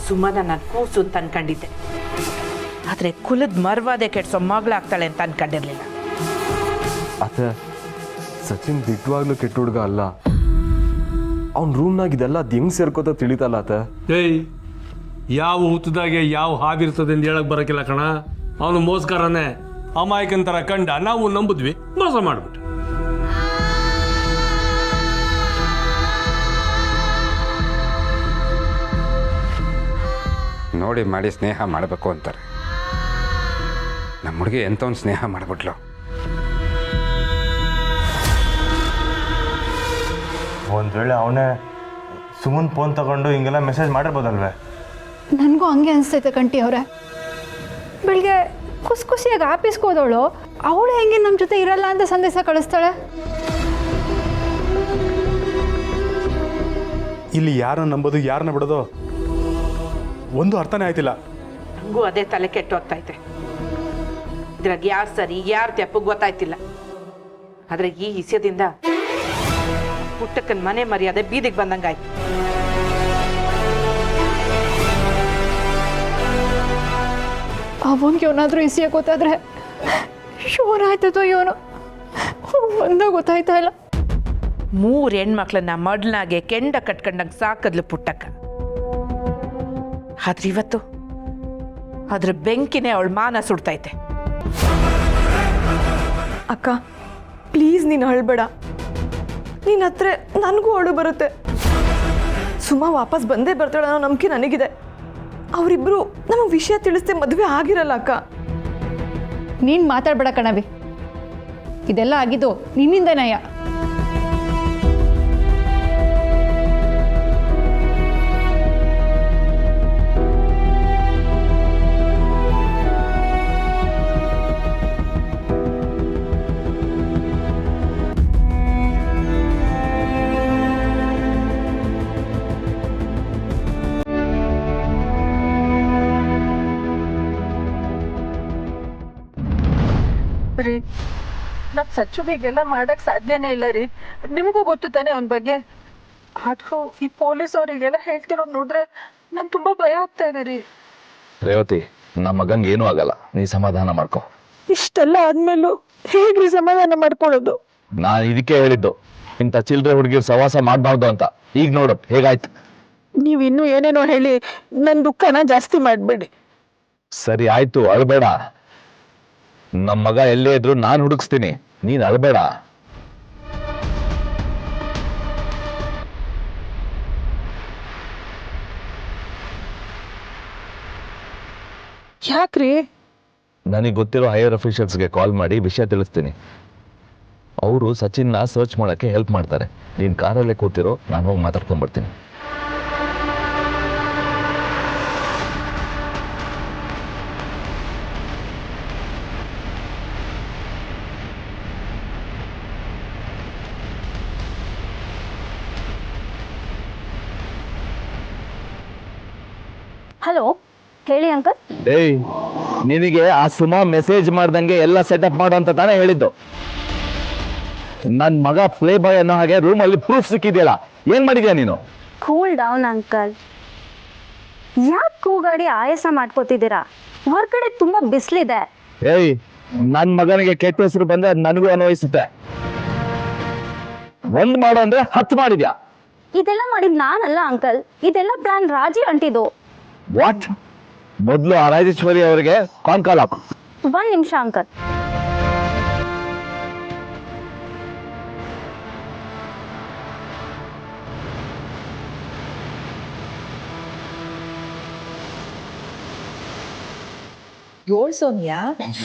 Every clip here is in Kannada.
ಸುಮನ ನಾನು ಕೂಸು ಅಂತ ಅನ್ಕೊಂಡಿದ್ದೆ, ಆದರೆ ಕುಲದ ಮರ್ವಾದೆ ಕೆಡ್ಸೋ ಮಗಳಾಗ್ತಾಳೆ ಅಂತ ಅನ್ಕೊಂಡಿರ್ಲಿಲ್ಲ. ಅತ್ತೆ, ಸಚಿನ್ ದಿಟ್ಟವಾಗ್ಲೂ ಕೆಟ್ಟ ಹುಡುಗ ಅಲ್ಲ. ಅವ್ನ ರೂಮ್ನಾಗ ಇದೆಲ್ಲ ಅದು ಹೆಂಗ್ ಸೇರ್ಕೋತ ತಿಳಿತಲ್ಲ ಅತ್ತೆ. ಏಯ್, ಯಾವ ಹುತ್ತದಾಗೆ ಯಾವ ಹಾವಿರ್ತದೆ ಅಂತ ಹೇಳಕ್ ಬರಕಿಲ್ಲ ಕಣ. ಅವನು ಮೋಸ್ಕರನೇ, ಅಮಾಯಕಂತರ ಕಂಡ ನಾವು ನಂಬಿದ್ವಿ, ಮೋಸ ಮಾಡ್ಬಿಟ್ಟು. ನೋಡಿ ಮಾಡಿ ಸ್ನೇಹ ಮಾಡಬೇಕು ಅಂತಾರೆ. ನಮ್ಮ ಹುಡುಗಿ ಎಂಥವ್ನು ಸ್ನೇಹ ಮಾಡಿಬಿಟ್ಲು. ಒಂದು ವೇಳೆ ಅವನೇ ಸುಮನ್ ಫೋನ್ ತಗೊಂಡು ಹಿಂಗೆಲ್ಲ ಮೆಸೇಜ್ ಮಾಡಿರ್ಬೋದಲ್ವೇ? ನನಗೂ ಹಂಗೆ ಅನಿಸ್ತೈತೆ ಕಂಟಿ ಅವರೇ. ಬೆಳಿಗ್ಗೆ ಖುಷಿಯಾಗಿ ಆಫೀಸ್ಗೆ ಹೋದವಳು ಅವಳು ಹೆಂಗೆ ನಮ್ಮ ಜೊತೆ ಇರಲ್ಲ ಅಂತ ಸಂದೇಶ ಕಳಿಸ್ತಾಳೆ. ಇಲ್ಲಿ ಯಾರನ್ನ ನಂಬೋದು ಯಾರನ್ನ ಬಿಡೋದು ಒಂದು ಅರ್ಥನೇ ಆಯ್ತಿಲ್ಲ. ನನಗೂ ಅದೇ ತಲೆ ಕೆಟ್ಟು ಹೋಗ್ತೈತೆ. ಇದ್ರಾಗ ಯಾರು ಸರಿ ಯಾರು ತೆಪ್ಪು ಗೊತ್ತಾಯ್ತಿಲ್ಲ. ಆದರೆ ಈ ವಿಷಯದಿಂದ ಪುಟ್ಟಕ್ಕನ ಮನೆ ಮರ್ಯಾದೆ ಬೀದಿಗೆ ಬಂದಂಗಾಯ್ತು. ಅವನಿಗೆ ಏನಾದರೂ ಇಸಿಯ ಗೊತ್ತಾದ್ರೆ ಶೋರಾಯ್ತದೋ ಇವನು ಒಂದ ಗೊತ್ತಾಯ್ತಾ ಇಲ್ಲ. 3 ಹೆಣ್ಮಕ್ಳನ್ನ ಮಡ್ಲಾಗೆ ಕೆಂಡ ಕಟ್ಕೊಂಡಂಗೆ ಸಾಕದ್ಲು ಪುಟ್ಟಕ್ಕ. ಆದ್ರೆ ಇವತ್ತು ಅದ್ರ ಬೆಂಕಿನೇ ಅವಳ ಮಾನ ಸುಡ್ತೈತೆ. ಅಕ್ಕ ಪ್ಲೀಸ್ ನೀನು ಅಳ್ಬೇಡ. ನೀನು ಹತ್ರ ನನಗೂ ಅಳು ಬರುತ್ತೆ. ಸುಮಾ ವಾಪಸ್ ಬಂದೇ ಬರ್ತಾಳೆ ಅನ್ನೋ ನಂಬಿಕೆ ನನಗಿದೆ. ಅವರಿಬ್ಬರು ನಮಗೆ ವಿಷಯ ತಿಳಿಸ್ದೆ ಮದುವೆ ಆಗಿರಲ್ಲ ಅಕ್ಕ. ನೀನು ಮಾತಾಡ್ಬೇಡ ಕಣವಿ, ಇದೆಲ್ಲ ಆಗಿದ್ದು ನಿನ್ನಿಂದನಯ್ಯ. ರೀ, ನಮ್ ಸಚ್ಚುಗೆಲ್ಲ ಮಾಡಕ್ ಸಾಧ್ಯನೇ ಇಲ್ಲ ರೀ. ನಿಮಗೂ ಗೊತ್ತು ತಾನೆ ಅವನ ಬಗ್ಗೆ. ಆದ್ರೂ ಈ ಪೊಲೀಸ್ ಅವರಿಗೆಲ್ಲ ಹೇಳ್ತಿರೋದು ನೋಡ್ರೆ ನನ್ ತುಂಬಾ ಭಯ ಆಗ್ತಾ ಇದೆ ರೀ. ರೇವತಿ, ನಮ್ಮ ಮಗಂಗೆ ಏನೂ ಆಗಲ್ಲ, ನೀ ಸಮಾಧಾನ ಮಾಡ್ಕೊ. ಇಷ್ಟೆಲ್ಲ ಆದ್ಮೇಲೂ ಹೇಗ್ರಿ ಸಮಾಧಾನ ಮಾಡ್ಕೊಳ್ಳೋದು? ನಾನು ಇದಕ್ಕೆ ಹೇಳಿದ್ದು ಇಂಥ ಚಿಲ್ಡ್ರೆ ಹುಡುಗಿರ್ ಸವಾಸ ಮಾಡ್ಬಾರ್ದು ಅಂತ. ಈಗ ನೋಡು ಹೇಗಾಯ್ತು. ನೀವ್ ಇನ್ನೂ ಏನೇನೋ ಹೇಳಿ ನನ್ ದುಃಖನ ಜಾಸ್ತಿ ಮಾಡ್ಬೇಡಿ. ಸರಿ ಆಯ್ತು, ಅಳ್ಬೇಡ. ನಮ್ಮ ಮಗ ಎಲ್ಲೇ ಇದ್ರು ನಾನು ಹುಡುಕ್ಸ್ತೀನಿ, ನೀನ್ ಅಳ್ಬೇಡ. ಯಾಕ್ರಿ? ನನಗೆ ಗೊತ್ತಿರೋ ಹೈಯರ್ ಅಫಿಷಿಯಲ್ಸ್ಗೆ ಕಾಲ್ ಮಾಡಿ ವಿಷಯ ತಿಳಿಸ್ತೀನಿ. ಅವರು ಸಚಿನ್ನ ಸರ್ಚ್ ಮಾಡೋಕ್ಕೆ ಹೆಲ್ಪ್ ಮಾಡ್ತಾರೆ. ನೀನು ಕಾರಲ್ಲೇ ಕೂತಿರೋ, ನಾನು ಹೋಗಿ ಮಾತಾಡ್ಕೊಂಡ್ಬರ್ತೀನಿ. ಹಲೋ, ಹೇಳಿ ಅಂಕಲ್. ಏಯ್, ನಿನಗೆ ಆ ಸುಮಾ ಮೆಸೇಜ್ ಮಾಡ್ದಂಗೆ ಎಲ್ಲ ಸೆಟಪ್ ಮಾಡು ಅಂತ ತಾನೇ ಹೇಳಿದ್ದು. ನನ್ನ ಮಗ ಪ್ಲೇ ಬಾಯ್ ಅನ್ನೋ ಹಾಗೆ ರೂಮಲ್ಲಿ ಪ್ರೂಫ್ ಸಿಕ್ಕಿದೆಯಲ್ಲ, ಏನ್ ಮಾಡಿದ್ಯಾ ನೀನು? Cool down uncle. ಯಾಕೆ ಕೂಗಾಡಿ ಆಯಾಸ ಮಾಡ್ಕೋತಿದ್ದೀರಾ? ಹೊರಗಡೆ ತುಂಬಾ ಬಿಸಿಲಿದೆ. ಏಯ್, ನನ್ನ ಮಗನಿಗೆ ಕೆಟ್ಟ ಹೆಸರು ಬಂದ್ರೆ ಅದು ನನಗೂ ಅನ್ವಯಿಸುತ್ತೆ. ಒಂದ್ ಮಾಡು ಅಂದ್ರೆ 10 ಮಾಡಿದ್ಯಾ. ಇದೆಲ್ಲ ಮಾಡಿದ್ ನಾನಲ್ಲ ಅಂಕಲ್, ಇದೆಲ್ಲ ಪ್ಲಾನ್ ರಾಜಿ ಅಂಟಿದ್ದು. ವಾಟ್? ಮೊದಲು ಆ ರಾಜೇಶ್ವರಿ ಅವರಿಗೆ ಕಾಲ್ ಹಾಕು. 1 ನಿಮಿಷ ಅಂಕಲ್.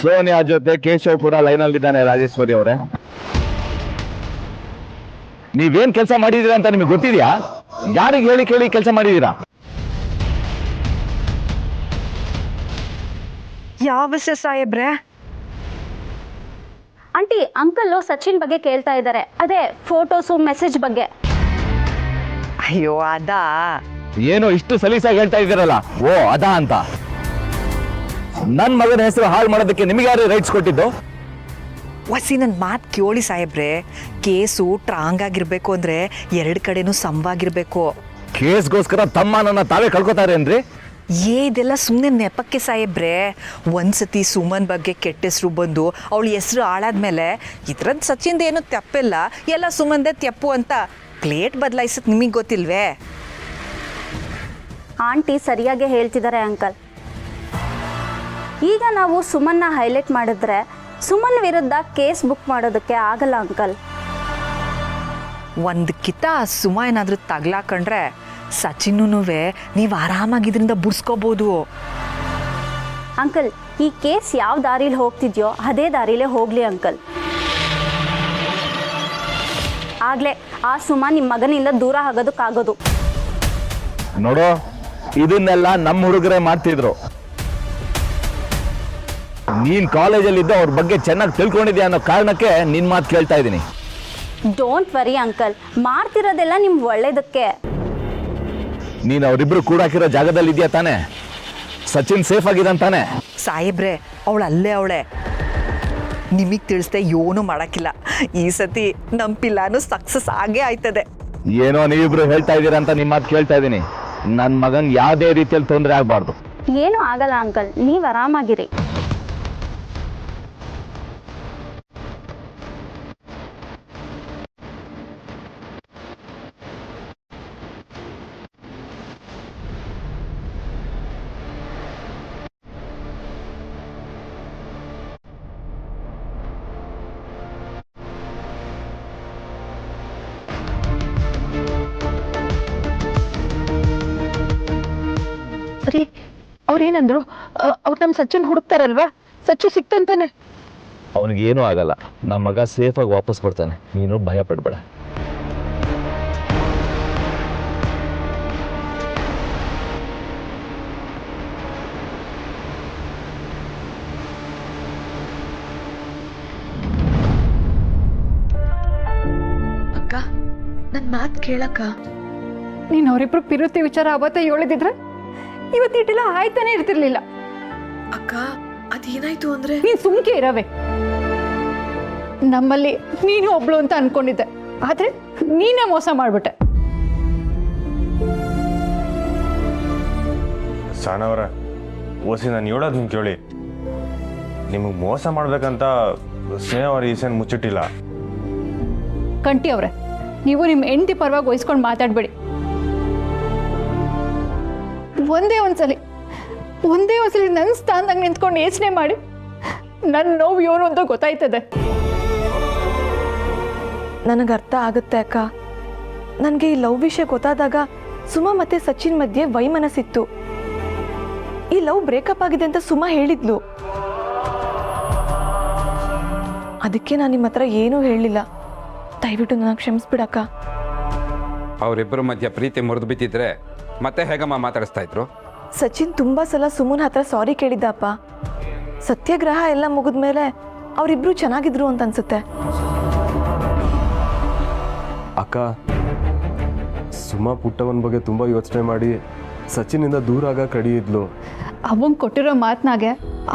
ಸೋನಿಯಾ ಜೊತೆ ಕೇಶವ್ ಕೂಡ ಲೈನಲ್ಲಿ ಇದ್ದಾನೆ. ರಾಜೇಶ್ವರಿ ಅವರೇ, ನೀವೇನ್ ಕೆಲಸ ಮಾಡಿದೀರಾ ಅಂತ ನಿಮಗೆ ಗೊತ್ತಿದ್ಯಾ? ಯಾರಿಗೆ ಹೇಳಿ ಕೇಳಿ ಕೆಲಸ ಮಾಡಿದೀರಾ? ಯಾವ ವಿಷಯ ಸಾಹೇಬ್ರೆ? ಆಂಟಿ, ಅಂಕಲ್ ಸಚಿನ್ ಬಗ್ಗೆ ಕೇಳ್ತಾ ಇದ್ದಾರೆ. ಅದೇ ಫೋಟೋಸು ಮೆಸೇಜ್ ಬಗ್ಗೆ. ಅಯ್ಯೋ ಅದಾ? ಏನೋ ಇಷ್ಟು ಸಲೀಸಾಗಿ ಹೇಳ್ತಾ ಇದ್ದೀರಲ್ಲ, ಓ ಅದಾ ಅಂತ. ನನ್ನ ಮಗನ ಹೆಸರು ಹಾಳು ಮಾಡೋದಕ್ಕೆ ನಿಮಗೆ ಯಾರು ರೈಟ್ಸ್ ಕೊಟ್ಟಿದ್ದು? ವಸಿ ನನ್ನ ಮಾತು ಕೇಳಿ ಸಾಹೇಬ್ರೆ. ಕೇಸು ಟ್ರಾಂಗ್ ಆಗಿರ್ಬೇಕು ಅಂದ್ರೆ 2 ಕಡೆನೂ ಸಮವಾಗಿರ್ಬೇಕು. ಕೇಸ್ಗೋಸ್ಕರ ತಮ್ಮ ನನ್ನ ತಾವೇ ಕಳ್ಕೊತಾರೆ ಏನ್ರಿ? ಇದೆಲ್ಲ ಸುಮ್ಮನೆ ನೆಪಕ್ಕೆ ಸಾಹೇಬ್ರೆ. ಒಂದ್ಸತಿ ಸುಮನ್ ಬಗ್ಗೆ ಕೆಟ್ಟ ಹೆಸರು ಬಂದು ಅವಳ ಹೆಸರು ಹಾಳಾದ್ಮೇಲೆ ಇದ್ರದ್ದು ಸಚಿನ್ದು ಏನೂ ತಪ್ಪಿಲ್ಲ, ಎಲ್ಲ ಸುಮನ್ದೇ ತಪ್ಪು ಅಂತ ಪ್ಲೇಟ್ ಬದಲಾಯಿಸೋದು ನಿಮಗೆ ಗೊತ್ತಿಲ್ವೇ? ಆಂಟಿ ಸರಿಯಾಗಿ ಹೇಳ್ತಿದ್ದಾರೆ ಅಂಕಲ್. ಈಗ ನಾವು ಸುಮನ್ನ ಹೈಲೈಟ್ ಮಾಡಿದ್ರೆ ಸುಮನ್ ವಿರುದ್ಧ ಕೇಸ್ ಬುಕ್ ಮಾಡೋದಕ್ಕೆ ಆಗಲ್ಲ ಅಂಕಲ್. ಒಂದು ಕಿತ್ತ ಸುಮ ಏನಾದರೂ ತಗ್ಲಾಕೊಂಡ್ರೆ ಸಚಿನ್ನೂ ನೀವು ಆರಾಮಾಗಿ ಇದರಿಂದ ಬಿಡಿಸ್ಕೋಬೋದು. ಅಂಕಲ್, ಈ ಕೇಸ್ ಯಾವ ದಾರಿಲಿ ಹೋಗ್ತಿದ್ಯೋ ಅದೇ ದಾರಿಲೇ ಹೋಗಲಿ ಅಂಕಲ್. ಆಗಲೇ ಆ ಸುಮ ನಿಮ್ಮ ಮಗನಿಂದ ದೂರ ಆಗೋದಕ್ಕಾಗೋದು. ನೋಡು, ಇದನ್ನೆಲ್ಲ ನಮ್ಮ ಹುಡುಗರೇ ಮಾಡ್ತಿದ್ರು. ನೀನ್ ಕಾಲೇಜಲ್ಲಿದ್ದ ಅವ್ರ ಬಗ್ಗೆ ಚೆನ್ನಾಗಿ ತಿಳ್ಕೊಂಡಿದ್ಯಾ ಅನ್ನೋ ಕಾರಣಕ್ಕೆ ನಿನ್ ಮಾತು ಕೇಳ್ತಾ ಇದ್ದೀನಿ. ಡೋಂಟ್ ವರಿ ಅಂಕಲ್, ಮಾಡ್ತಿರೋದೆಲ್ಲ ನಿಮ್ಗೆ ಒಳ್ಳೇದಕ್ಕೆ. ನೀನು ಅವರಿಬ್ರು ಕೂಡಾಕಿರೋ ಜಾಗದಲ್ಲಿ ಇದೆಯಾ ತಾನೆ? ಸಚಿನ್ ಸೇಫ್ ಆಗಿದ್ದಾನೆ ತಾನೆ? ಸಾಹೇಬ್ರೆ, ಅವಳು ಅಲ್ಲೇ ಅವಳೆ, ನಿಮಗೆ ತಿಳಿಸ್ದೆ ಏನೂ ಮಾಡೋಕ್ಕಿಲ್ಲ. ಈ ಸತಿ ನಮ್ಮ ಪಿಲ್ಲಾನು ಸಕ್ಸಸ್ ಆಗೇ ಆಯ್ತದೆ. ಏನೋ ನೀವಿಬ್ರು ಹೇಳ್ತಾ ಇದ್ದೀರಾ ಅಂತ ನಿಮ್ಮ ಮಾತು ಕೇಳ್ತಾ ಇದ್ದೀನಿ. ನನ್ನ ಮಗನ್ ಯಾವುದೇ ರೀತಿಯಲ್ಲಿ ತೊಂದರೆ ಆಗಬಾರ್ದು. ಏನೂ ಆಗಲ್ಲ ಅಂಕಲ್, ನೀವು ಆರಾಮಾಗಿರಿ. ರೀ, ಅವ್ರೇನಂದ್ರು? ಅವ್ರು ನಮ್ಮ ಸಚಿನ್ ಹುಡುಕ್ತಾರಲ್ವಾ? ಸಚ್ಚು ಸಿಕ್ತಂತಾನೆ? ಅವನಿಗೆ ಏನೂ ಆಗಲ್ಲ. ನಮ್ಮ ಮಗ ಸೇಫಾಗಿ ವಾಪಸ್ ಬರ್ತಾನೆ, ನೀನು ಭಯ ಪಡಬೇಡ. ಅಕ್ಕ, ನನ್ನ ಮಾತು ಕೇಳಕ್ಕ. ನೀನು ಅವರಿಬ್ರು ಪಿರುತಿ ವಿಚಾರ ಅವತ್ತೇ ಹೇಳಿದಿದ್ರೆ ಇವತ್ತು ಇಟ್ಟೆಲ್ಲ ಆಯ್ತಾನೆ ಇರ್ತಿರ್ಲಿಲ್ಲ. ಅಕ್ಕ, ಅದೇನಾಯ್ತು ಅಂದ್ರೆ ನೀನ್ ಸುಮ್ಕೆ ಇರವೆ. ನಮ್ಮಲ್ಲಿ ನೀನು ಒಬ್ಳು ಅಂತ ಅನ್ಕೊಂಡಿದ್ದೆ, ಆದ್ರೆ ನೀನೇ ಮೋಸ ಮಾಡ್ಬಿಟ್ಟೆ. ಸಣ್ಣವರ ಓಸಿ ನಾನು ಹೇಳೋದು ನಿಮ್ಗೆ ಕೇಳಿ, ನಿಮಗೆ ಮೋಸ ಮಾಡ್ಬೇಕಂತ ಸ್ನೇಹ ಅವ್ರ ಈಸೇನು ಮುಚ್ಚಿಟ್ಟಿಲ್ಲ. ಕಂಟಿ ಅವ್ರೆ, ನೀವು ನಿಮ್ಮ ಹೆಂಡತಿ ಪರವಾಗಿ ವಹಿಸ್ಕೊಂಡು ಮಾತಾಡ್ಬೇಡಿ. ಒಂದೇ ಒಂದ್ಸಲಿ ನನ್ನ ಸ್ಥಾನದಾಗ ನಿಂತ್ಕೊಂಡು ಯೋಚನೆ ಮಾಡಿ ನನ್ನ ನೋವು ಏನು ಅಂತ ಗೊತ್ತಾಯ್ತದೆ. ನನಗೆ ಅರ್ಥ ಆಗುತ್ತೆ ಅಕ್ಕ. ನನಗೆ ಈ ಲವ್ ವಿಷಯ ಗೊತ್ತಾದಾಗ ಸುಮಾ ಮತ್ತೆ ಸಚಿನ್ ಮಧ್ಯೆ ವೈಮನಸ್ಸಿತ್ತು. ಈ ಲವ್ ಬ್ರೇಕಪ್ ಆಗಿದೆ ಅಂತ ಸುಮಾ ಹೇಳಿದ್ಲು. ಅದಕ್ಕೆ ನಾನು ನಿಮ್ಮ ಹತ್ರ ಏನೂ ಹೇಳಿಲ್ಲ. ದಯವಿಟ್ಟು ನನಗೆ ಕ್ಷಮಿಸ್ಬಿಡಕ್ಕ. ಅವರಿಬ್ಬರ ಮಧ್ಯ ಪ್ರೀತಿ ಮುರಿದು ಬಿದ್ದಿದ್ರೆ ಮತ್ತೆ ಹೇಗಮ್ಮ ಮಾತಾಡಿಸ್ತಾ ಇದ್ರು? ಸಚಿನ್ ತುಂಬ ಸಲ ಸುಮನ್ ಹತ್ರ ಸಾರಿ ಕೇಳಿದ್ದಪ್ಪ. ಸತ್ಯಾಗ್ರಹ ಎಲ್ಲ ಮುಗಿದ್ಮೇಲೆ ಅವರಿಬ್ರು ಚೆನ್ನಾಗಿದ್ರು ಅಂತ ಅನ್ಸುತ್ತೆ. ಅಕ್ಕ, ಸುಮಾ ಪುಟ್ಟವನ ಬಗ್ಗೆ ತುಂಬ ಯೋಚನೆ ಮಾಡಿ ಸಚಿನಿಂದ ದೂರ ಆಗ ಕಡಿಯಿದ್ಲು. ಅವಂಗೆ ಕೊಟ್ಟಿರೋ ಮಾತನಾಗೆ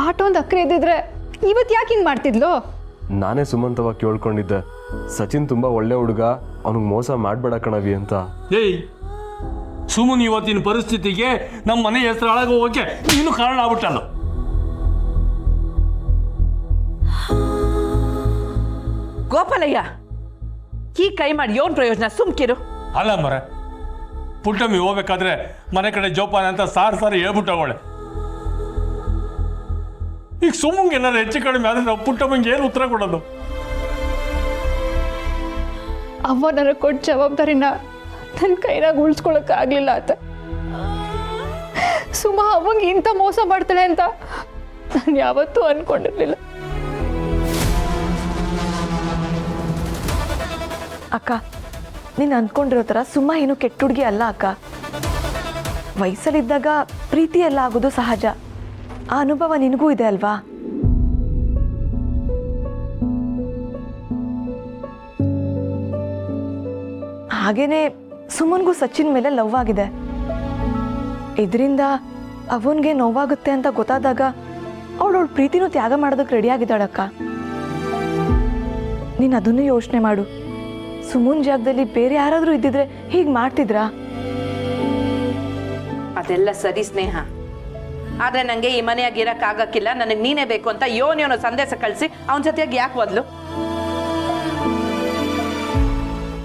ಆಟೊಂದು ಅಕ್ರೆ ಇದ್ದಿದ್ರೆ ಇವತ್ತು ಯಾಕೆ ಹಿಂಗೆ ಮಾಡ್ತಿದ್ಲು? ನಾನೇ ಸುಮಂತವಾಗಿ ಕೇಳ್ಕೊಂಡಿದ್ದೆ, ಸಚಿನ್ ತುಂಬ ಒಳ್ಳೆ ಹುಡುಗ, ಅವನಿಗೆ ಮೋಸ ಮಾಡಬೇಡ ಕಣವಿ ಅಂತ. ಏಯ್, ಸುಮ್ಮನೆ ಇವತ್ತಿನ ಪರಿಸ್ಥಿತಿಗೆ ನಮ್ಮ ಮನೆ ಹೆಸರು ಹಾಳಾಗಿ ಹೋಗೋಕೆ ನೀನು ಕಾರಣ ಆಗ್ಬಿಟ್ಟಲ್ಲ. ಗೋಪಾಲಯ್ಯ, ಈ ಕೈ ಮಾಡಿ ಯೋನ್ ಪ್ರಯೋಜನ? ಸುಮ್ಕಿರು. ಅಲ್ಲ ಮರ, ಪುಟ್ಟಮ್ಮಿ ಹೋಗ್ಬೇಕಾದ್ರೆ ಮನೆ ಕಡೆ ಜೋಪಾನ ಅಂತ ಸಾರಿ ಹೇಳ್ಬಿಟ್ಟವಳೆ. ಈಗ ಸುಮ್ಮಂಗೆ ಏನಾದ್ರು ಹೆಚ್ಚು ಕಡಿಮೆ ಆದ್ರೆ ನಾವು ಪುಟ್ಟಮ್ಮಂಗೆ ಏನು ಉತ್ತರ ಕೊಡೋದು? ಅವ್ವ ನನಗೆ ಕೊಟ್ಟ ಜವಾಬ್ದಾರಿನ ನನ್ನ ಕೈನಾಗ ಉಳಿಸ್ಕೊಳಕ್ಕಾಗಲಿಲ್ಲ ಆತ. ಸುಮಾ ಅವಂಗೆ ಇಂಥ ಮೋಸ ಮಾಡ್ತಾಳೆ ಅಂತ ನಾನು ಯಾವತ್ತೂ ಅನ್ಕೊಂಡಿರ್ಲಿಲ್ಲ. ಅಕ್ಕ, ನೀನು ಅಂದ್ಕೊಂಡಿರೋ ಥರ ಸುಮಾ ಏನು ಕೆಟ್ಟ ಹುಡುಗಿ ಅಲ್ಲ ಅಕ್ಕ. ವಯಸ್ಸಲ್ಲಿದ್ದಾಗ ಪ್ರೀತಿ ಎಲ್ಲ ಆಗೋದು ಸಹಜ. ಆ ಅನುಭವ ನಿನಗೂ ಇದೆ ಅಲ್ವಾ? ಹಾಗೇನೆ ಸುಮನ್ಗೂ ಸಚಿನ್ ಮೇಲೆ ಲವ್ ಆಗಿದೆ. ಇದರಿಂದ ಅವನಿಗೆ ನೋವಾಗುತ್ತೆ ಅಂತ ಗೊತ್ತಾದಾಗ ಅವಳು ಪ್ರೀತಿನೂ ತ್ಯಾಗ ಮಾಡೋದಕ್ಕೆ ರೆಡಿ ಆಗಿದ್ದಾಳಕ್ಕ. ನೀನು ಅದನ್ನು ಯೋಚನೆ ಮಾಡು. ಸುಮನ್ ಜಾಗದಲ್ಲಿ ಬೇರೆ ಯಾರಾದರೂ ಇದ್ದಿದ್ರೆ ಹೀಗೆ ಮಾಡ್ತಿದ್ರಾ? ಅದೆಲ್ಲ ಸರಿ ಸ್ನೇಹ, ಆದ್ರೆ ನಂಗೆ ಈ ಮನೆಯಾಗ ಇರಕ್ಕಾಗಕ್ಕಿಲ್ಲ, ನನಗೆ ನೀನೇ ಬೇಕು ಅಂತ ಯೋನಿಯೋನು ಸಂದೇಶ ಕಳಿಸಿ ಅವನ ಜೊತೆಗೆ ಯಾಕೆ ಬದಲು?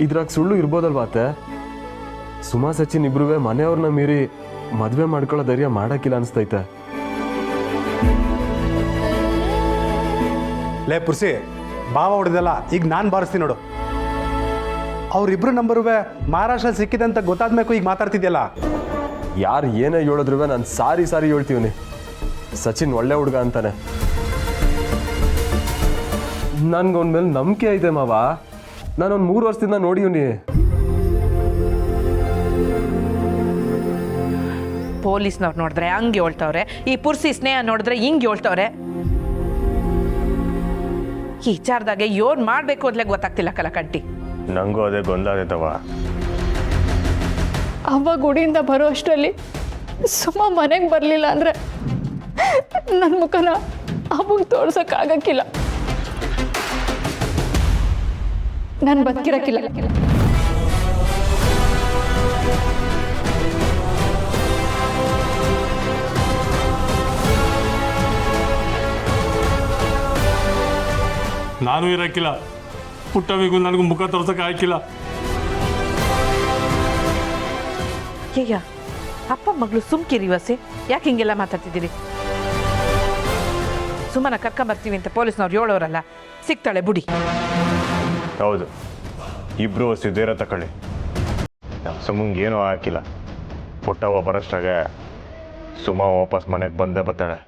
ಇದ್ರಾಗ ಸುಳ್ಳು ಇರ್ಬೋದಲ್ವಾ ಅತ್ತೆ? ಸುಮಾ ಸಚಿನ್ ಇಬ್ರುವೆ ಮನೆಯವ್ರನ್ನ ಮೀರಿ ಮದ್ವೆ ಮಾಡ್ಕೊಳ್ಳೋ ಧೈರ್ಯ ಮಾಡಕ್ಕಿಲ್ಲ ಅನಿಸ್ತೈತೆ. ಲೇ ಪುರ್ಸಿ, ಭಾವ ಹೊಡೆದಲ್ಲ, ಈಗ ನಾನು ಬಾರಿಸ್ತೀನಿ ನೋಡು. ಅವ್ರಿಬ್ರು ನಂಬರುವೆ ಮಹಾರಾಷ್ಟ್ರಲ್ಲಿ ಸಿಕ್ಕಿದೆ ಅಂತ ಗೊತ್ತಾದ್ಮೇಕು ಈಗ ಮಾತಾಡ್ತಿದ್ಯಲ್ಲ. ಯಾರು ಏನೇ ಹೇಳಿದ್ರು ನಾನು ಸಾರಿ ಹೇಳ್ತೀವಿ. ಸಚಿನ್ ಒಳ್ಳೆ ಹುಡುಗ ಅಂತಾನೆ. ನನ್ಗವನ ಮೇಲೆ ನಂಬಿಕೆ ಐತೆ ಮಾವ. ನಾನೊಂದು 3 ವರ್ಷದಿಂದ ನೋಡಿವ್ನಿ. ಪೊಲೀಸ್ನವ್ರು ನೋಡಿದ್ರೆ ಹಂಗೆ ಹೇಳ್ತವ್ರೆ, ಈ ಪುರ್ಸಿ ಸ್ನೇಹ ನೋಡಿದ್ರೆ ಹಿಂಗೆ ಹೇಳ್ತವ್ರೆ. ಈ ವಿಚಾರದಾಗೆ ಯೋನ್ ಮಾಡಬೇಕು ಅಂತಲೇ ಗೊತ್ತಾಗ್ತಿಲ್ಲ ಕಲಕಂಟಿ. ನನಗೂ ಅದೇ ಗೊಂದಲ ಆದೈತವ. ಅವ್ವ ಗುಡಿಯಿಂದ ಬರೋ ಅಷ್ಟರಲ್ಲಿ ಸುಮ್ಮ ಮನೆಗೆ ಬರಲಿಲ್ಲ ಅಂದರೆ ನನ್ನ ಮುಖನ ಅವಾಗ ತೋರ್ಸೋಕ್ಕಾಗಕ್ಕಿಲ್ಲ. ನಾನು ಬದುಕಿರಕ್ಕಿಲ್ಲ. ನಾನು ಇರೋಕ್ಕಿಲ್ಲ, ಪುಟ್ಟವಿಗೂ ನನಗೂ ಮುಖ ತೋರ್ಸೋಕೆ ಆಯ್ಕಿಲ್ಲ. ಅಯ್ಯ, ಅಪ್ಪ ಮಗಳು ಸುಮ್ಕಿರಿ ವಸಿ, ಯಾಕೆ ಹಿಂಗೆಲ್ಲ ಮಾತಾಡ್ತಿದ್ದೀರಿ? ಸುಮ್ಮನ ಕರ್ಕೊಂಬರ್ತೀವಿ ಅಂತ ಪೊಲೀಸ್ನವ್ರು ಹೇಳೋರಲ್ಲ, ಸಿಗ್ತಾಳೆ ಬುಡಿ. ಹೌದು, ಇಬ್ರು ಸಿದ್ದೇರ ತಕೊಳ್ಳಿ. ಸುಮ್ಮಂಗೆ ಏನೂ ಹಾಕಿಲ್ಲ. ಪುಟ್ಟವ್ವ ಬರೋಷ್ಟಾಗ ಸುಮಾ ವಾಪಸ್ ಮನೆಗೆ ಬಂದೇ ಬರ್ತಾಳೆ.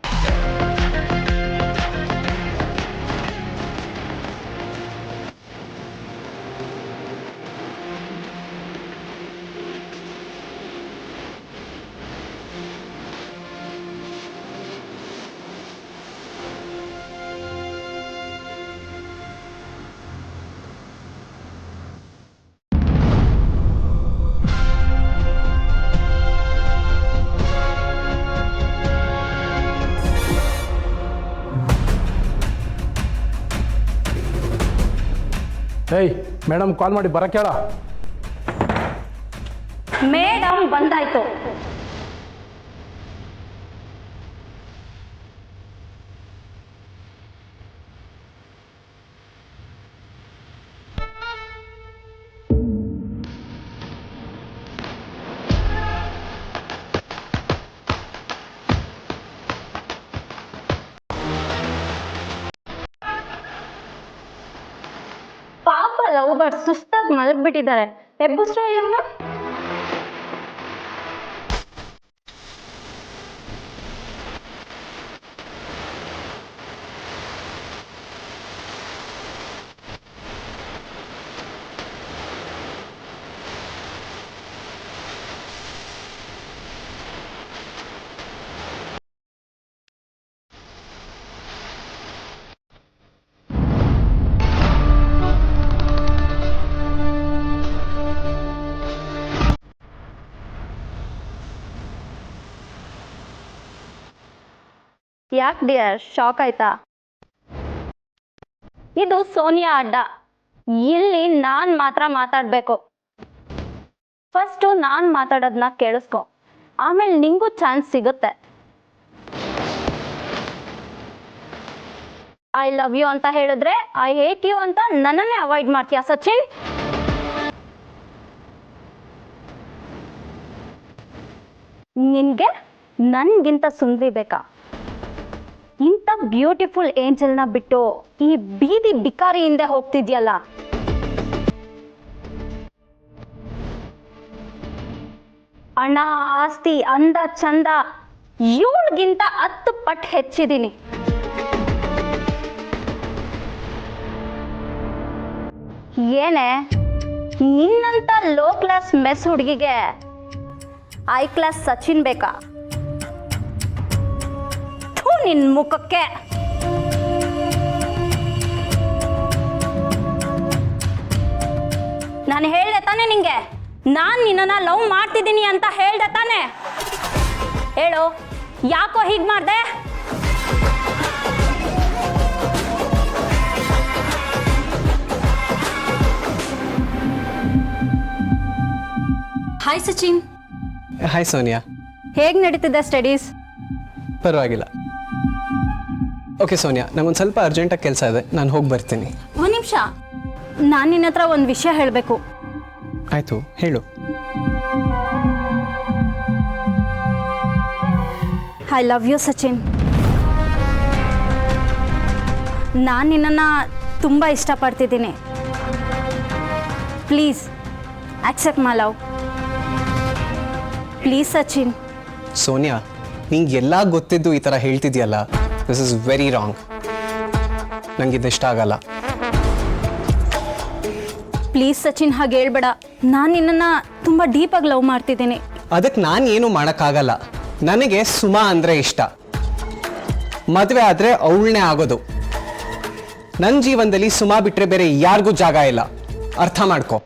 ಏಯ್ ಮೇಡಮ್, ಕಾಲ್ ಮಾಡಿ ಬರಕ್ಕೆ ಹೇಳ. ಮೇಡಮ್ ಬಂದಾಯ್ತು. ಪಾಪ ಲವ್ ಬರ್ಡ್ ಸುಸ್ತಾಗಿ ಮಲಗ್ಬಿಟ್ಟಿದ್ದಾರೆ. ಎಬ್ಬಿಸ್ರ ಇವ್ರನ್ನ. ಯಾಕೆ ಡಿಯರ್, ಶಾಕ್ ಆಯ್ತಾ? ಇದು ಸೋನಿಯಾ ಅಡ್ಡ. ಇಲ್ಲಿ ನಾನು ಮಾತ್ರ ಮಾತಾಡಬೇಕು. ಫಸ್ಟು ನಾನು ಮಾತಾಡೋದನ್ನ ಕೇಳಿಸ್ಕೊ, ಆಮೇಲೆ ನಿಂಗೂ ಚಾನ್ಸ್ ಸಿಗುತ್ತೆ. ಐ ಲವ್ ಯು ಅಂತ ಹೇಳಿದ್ರೆ ಐ ಹೇಟ್ ಯು ಅಂತ ನನ್ನನ್ನೇ ಅವಾಯ್ಡ್ ಮಾಡ್ತೀಯಾ ಸಚಿನ್? ನಿನ್ಗೆ ನನ್ಗಿಂತ ಸುಂದರಿ ಬೇಕಾ? ಇಂಥ ಬ್ಯೂಟಿಫುಲ್ ಏಂಜಲ್ನ ಬಿಟ್ಟು ಈ ಬೀದಿ ಬಿಕಾರಿ ಹಿಂದೆ ಹೋಗ್ತಿದ್ಯಲ್ಲ. ಹಣ, ಆಸ್ತಿ, ಅಂದ, ಚಂದ ಇವಳಿಗಿಂತ 10 ಪಟ್ಟು ಹೆಚ್ಚಿದ್ದೀನಿ. ಏನೇ ನಿನ್ನಂತ ಲೋ ಕ್ಲಾಸ್ ಮೆಸ್ ಹುಡುಗಿಗೆ ಹೈ ಕ್ಲಾಸ್ ಸಚಿನ್ ಬೇಕಾ? ನಿನ್ ಮುಖಕ್ಕೆ. ನಾನು ಹೇಳ್ದೆ ತಾನೆ ನಿಂಗೆ, ನಾನು ನಿನ್ನನ್ನ ಲವ್ ಮಾಡ್ತಿದ್ದೀನಿ ಅಂತ ಹೇಳ್ದೆ ತಾನೆ? ಹೇಳು, ಯಾಕೋ ಹೀಗೆ ಮಾಡ್ದೆ? ಹಾಯ್ ಸಚಿನ್. ಹಾಯ್ ಸೋನಿಯಾ. ಹೇಗೆ ನಡೀತಿದೆ ಸ್ಟಡೀಸ್? ಪರವಾಗಿಲ್ಲ. ಓಕೆ ಸೋನಿಯಾ, ನಂಗೊಂದು ಸ್ವಲ್ಪ ಅರ್ಜೆಂಟಾಗಿ ಕೆಲಸ ಇದೆ, ನಾನು ಹೋಗಿ ಬರ್ತೀನಿ. ಒಂದು ನಿಮಿಷ, ನಾನು ನಿನ್ನ ಹತ್ರ ಒಂದು ವಿಷಯ ಹೇಳಬೇಕು. ಆಯಿತು, ಹೇಳು. I love you Sachin. ನಾನು ನಿನ್ನನ್ನು ತುಂಬ ಇಷ್ಟಪಡ್ತಿದ್ದೀನಿ. Please accept my love. Please Sachin. Sonia, ನಿಂಗೆ ಎಲ್ಲ ಗೊತ್ತಿದ್ದು ಈ ಥರ ಹೇಳ್ತಿದ್ಯಲ್ಲ, ದಿಸ್ ಇಸ್ ವೆರಿ ರಾಂಗ್. ನನಗೆ ಇದಿಷ್ಟ ಆಗಲ್ಲ. ಪ್ಲೀಸ್ ಸಚಿನ್, ಹಾಗೆ ಹೇಳ್ಬೇಡ. ನಾನು ನಿನ್ನನ್ನು ತುಂಬ ಡೀಪಾಗಿ ಲವ್ ಮಾಡ್ತಿದ್ದೀನಿ. ಅದಕ್ಕೆ ನಾನು ಏನು ಮಾಡೋಕ್ಕಾಗಲ್ಲ. ನನಗೆ ಸುಮಾ ಅಂದರೆ ಇಷ್ಟ. ಮದುವೆ ಆದರೆ ಅವಳನ್ನೇ ಆಗೋದು. ನನ್ನ ಜೀವನದಲ್ಲಿ ಸುಮಾ ಬಿಟ್ಟರೆ ಬೇರೆ ಯಾರಿಗೂ ಜಾಗ ಇಲ್ಲ, ಅರ್ಥ ಮಾಡ್ಕೊ.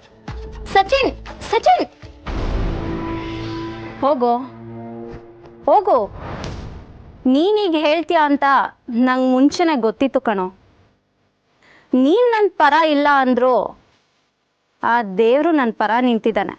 ಸಚಿನ್, ಸಚಿನ್, ಹೋಗೋ ಹೋಗು. ನೀನೀಗ ಹೇಳ್ತೀಯ ಅಂತ ನಂಗೆ ಮುಂಚೆನೆ ಗೊತ್ತಿತ್ತು ಕಣೋ. ನೀನು ನನ್ನ ಪರ ಇಲ್ಲ ಅಂದರೂ ಆ ದೇವರು ನನ್ನ ಪರ ನಿಂತಿದ್ದಾನೆ.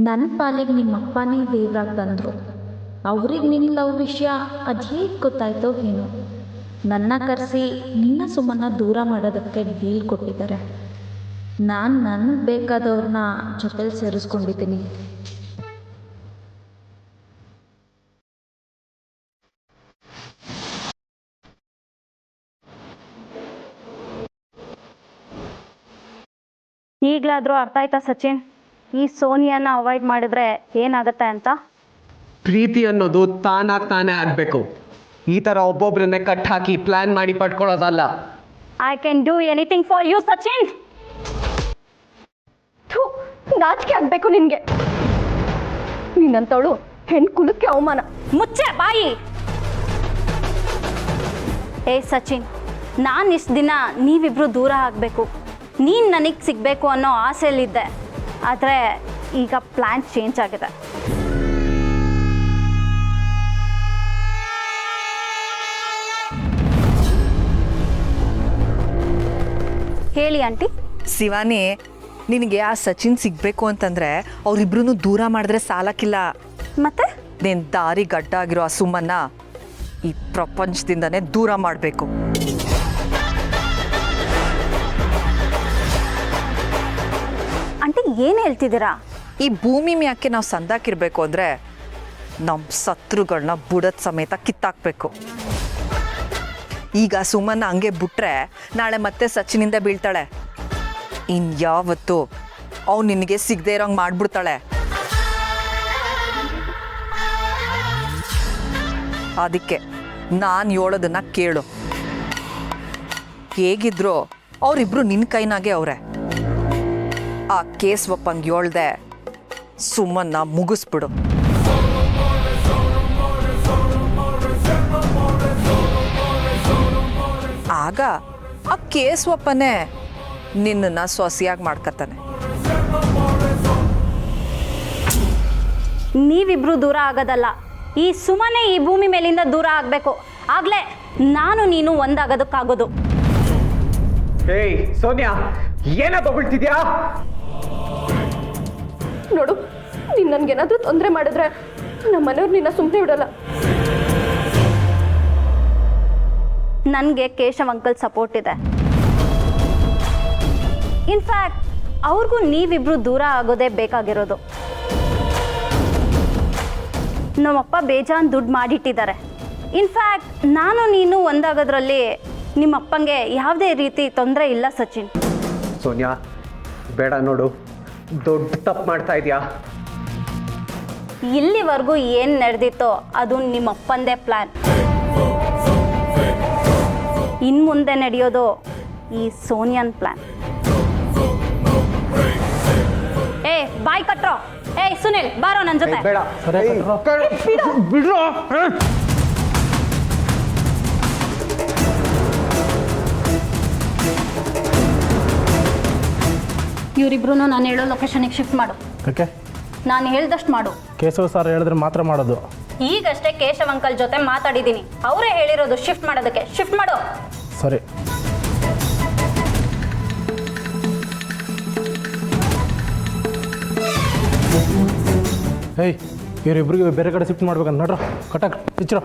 ನನ್ನ ಪಾಲಿಗೆ ನಿಮ್ಮ ಅಪ್ಪನೇ ದೇವ್ರಾಗಿ ಬಂದರು. ಅವ್ರಿಗೆ ನಿನ್ನ ಲವ್ ವಿಷಯ ಅದು ಹೇಗೆ ಗೊತ್ತಾಯ್ತೋ ಏನೋ. ನನ್ನ ಕರೆಸಿ ನಿನ್ನ ಸುಮ್ಮನ ದೂರ ಮಾಡೋದಕ್ಕೆ ಡೀಲ್ ಕೊಟ್ಟಿದ್ದಾರೆ. ನಾನು ನನಗೆ ಬೇಕಾದವ್ರನ್ನ ಜೊತೆಲಿ ಸೇರಿಸ್ಕೊಂಡಿದ್ದೀನಿ. ಈಗಲಾದರೂ ಅರ್ಥ ಆಯ್ತಾ ಸಚಿನ್, ಈ ಸೋನಿಯಾನ ಅವಾಯ್ಡ್ ಮಾಡಿದ್ರೆ ಏನಾಗುತ್ತೆ ಅಂತ? ಪ್ರೀತಿ ಅನ್ನೋದು ತಾನಾಗಿ ತಾನೇ ಆಗಬೇಕು. ಈ ಥರ ಒಬ್ಬೊಬ್ಬರನ್ನೇ ಕಟ್ ಹಾಕಿ ಪ್ಲ್ಯಾನ್ ಮಾಡಿ ಪಡ್ಕೊಳ್ಳೋದಲ್ಲ. I can do anything for you Sachin. ನಾಚಿಕೆ ಆಗಬೇಕು ನಿನಗೆ. ನೀನಂತವಳು ಹೆಣ್ಣು ಕುಲಕ್ಕೆ ಅವಮಾನ. ಮುಚ್ಚೆ ಬಾಯಿ. ಏ ಸಚಿನ್, ನಾನು ಇಷ್ಟು ದಿನ ನೀವಿಬ್ರು ದೂರ ಆಗಬೇಕು, ನೀನು ನನಗೆ ಸಿಗಬೇಕು ಅನ್ನೋ ಆಸೆಯಲ್ಲಿದ್ದೆ. ಆದರೆ ಈಗ ಪ್ಲ್ಯಾನ್ ಚೇಂಜ್ ಆಗಿದೆ. ಹೇಳಿ ಆಂಟಿ. ಶಿವಾನಿ, ನಿನಗೆ ಆ ಸಚಿನ್ ಸಿಗಬೇಕು ಅಂತಂದರೆ ಅವರಿಬ್ರು ದೂರ ಮಾಡಿದ್ರೆ ಸಾಲಕ್ಕಿಲ್ಲ. ಮತ್ತೆ ನೀನು ದಾರಿ ಗಡ್ಡಾಗಿರೋ ಆ ಸುಮ್ಮನ್ನ ಈ ಪ್ರಪಂಚದಿಂದನೇ ದೂರ ಮಾಡಬೇಕು. ಆಂಟಿ ಏನು ಹೇಳ್ತಿದ್ದೀರಾ? ಈ ಭೂಮಿ ಮ್ಯಾಕೆ ನಾವು ಸಂದಾಕಿರ್ಬೇಕು ಅಂದರೆ ನಮ್ಮ ಶತ್ರುಗಳನ್ನ ಬುಡದ ಸಮೇತ ಕಿತ್ತಾಕ್ಬೇಕು. ಈಗ ಸುಮ್ಮನ ಹಂಗೆ ಬಿಟ್ರೆ ನಾಳೆ ಮತ್ತೆ ಸಚಿನಿಂದ ಬೀಳ್ತಾಳೆ. ಇನ್ಯಾವತ್ತು ಅವ್ನು ನಿನಗೆ ಸಿಗದೆ ಇರೋಂಗೆ ಮಾಡ್ಬಿಡ್ತಾಳೆ. ಅದಕ್ಕೆ ನಾನು ಹೇಳೋದನ್ನ ಕೇಳು. ಹೇಗಿದ್ರು ಅವರಿಬ್ರು ನಿನ್ನ ಕೈನಾಗೆ ಅವರೇ. ಆ ಕೇಸ್ ಒಪ್ಪಂಗೆ ಹೇಳ್ದೆ ಸುಮ್ಮನ್ನ ಮುಗಿಸ್ಬಿಡು. ಆಗ ಆ ಕೇಸ್ ಒಪ್ಪನೇ ನಿನ್ನನ್ನು ಸೊಸೆಯಾಗಿ ಮಾಡ್ಕತ್ತಾನೆ. ನೀವಿಬ್ರು ದೂರ ಆಗೋದಲ್ಲ, ಈ ಸುಮ್ಮನೆ ಈ ಭೂಮಿ ಮೇಲಿಂದ ದೂರ ಆಗಬೇಕು. ಆಗಲೇ ನಾನು ನೀನು ಒಂದಾಗೋದಕ್ಕಾಗೋದು. ಏಯ್ ಸೋನಿಯಾ, ಏನ ತಗೊಳ್ತಿದ್ಯಾ? ನೋಡು, ನೀನು ನನಗೇನಾದರೂ ತೊಂದರೆ ಮಾಡಿದ್ರೆ ನಮ್ಮ ಮನೆಯವ್ರು ನಿನ್ನ ಸುಮ್ಮನೆ ಬಿಡಲ್ಲ. ನನಗೆ ಕೇಶವ್ ಅಂಕಲ್ ಸಪೋರ್ಟ್ ಇದೆ. ಇನ್ಫ್ಯಾಕ್ಟ್ ಅವ್ರಿಗೂ ನೀವಿಬ್ರು ದೂರ ಆಗೋದೇ ಬೇಕಾಗಿರೋದು. ನಮ್ಮಪ್ಪ ಬೇಜಾನ್ ದುಡ್ಡು ಮಾಡಿಟ್ಟಿದ್ದಾರೆ. ಇನ್ಫ್ಯಾಕ್ಟ್ ನಾನು ನೀನು ಒಂದಾಗೋದ್ರಲ್ಲಿ ನಿಮ್ಮಪ್ಪಂಗೆ ಯಾವುದೇ ರೀತಿ ತೊಂದರೆ ಇಲ್ಲ ಸಚಿನ್. ಸೋನಿಯಾ, ಬೇಡ ನೋಡು, ದೊಡ್ಡ ತಪ್ಪು ಮಾಡ್ತಾ ಇದೆಯಾ. ಇಲ್ಲಿವರೆಗೂ ಏನು ನಡೆದಿತ್ತೋ ಅದು ನಿಮ್ಮಪ್ಪಂದೇ ಪ್ಲ್ಯಾನ್. ಇನ್ನು ಮುಂದೆ ನಡೆಯೋದು ಈ ಸೋನಿಯನ್ ಪ್ಲ್ಯಾನ್. ಏ ಬಾಯ್ ಕಟ್ರೋ. ಏ ಸುನಿಲ್, ಬಾರೋ ನನ್ನ ಜೊತೆ. ಬೇಡ, ಬಿಡ್ರೋ. ಇವರಿಬ್ರು ನಾನು ಹೇಳೋ ಲೊಕೇಶನಿಗೆ ಶಿಫ್ಟ್ ಮಾಡು. ಓಕೆ, ನಾನು ಹೇಳ್ದಷ್ಟು ಮಾಡು. ಕೇಶವ್ ಸರ್ ಹೇಳಿದ್ರೆ ಮಾತ್ರ ಮಾಡೋದು. ಈಗಷ್ಟೇ ಕೇಶವ್ ಅಂಕಲ್ ಜೊತೆ ಮಾತಾಡಿದ್ದೀನಿ. ಅವರೇ ಹೇಳಿರೋದು ಶಿಫ್ಟ್ ಮಾಡೋದಕ್ಕೆ. ಶಿಫ್ಟ್ ಮಾಡು. ಸರಿ. ಏಯ್ ಇವರಿಬ್ರಿಗೆ ಬೇರೆ ಕಡೆ ಶಿಫ್ಟ್ ಮಾಡ್ಬೇಕಂತ ನೋಡ್ರ ಕಟಾಕ್ ಇಚ್ಚಿರೋ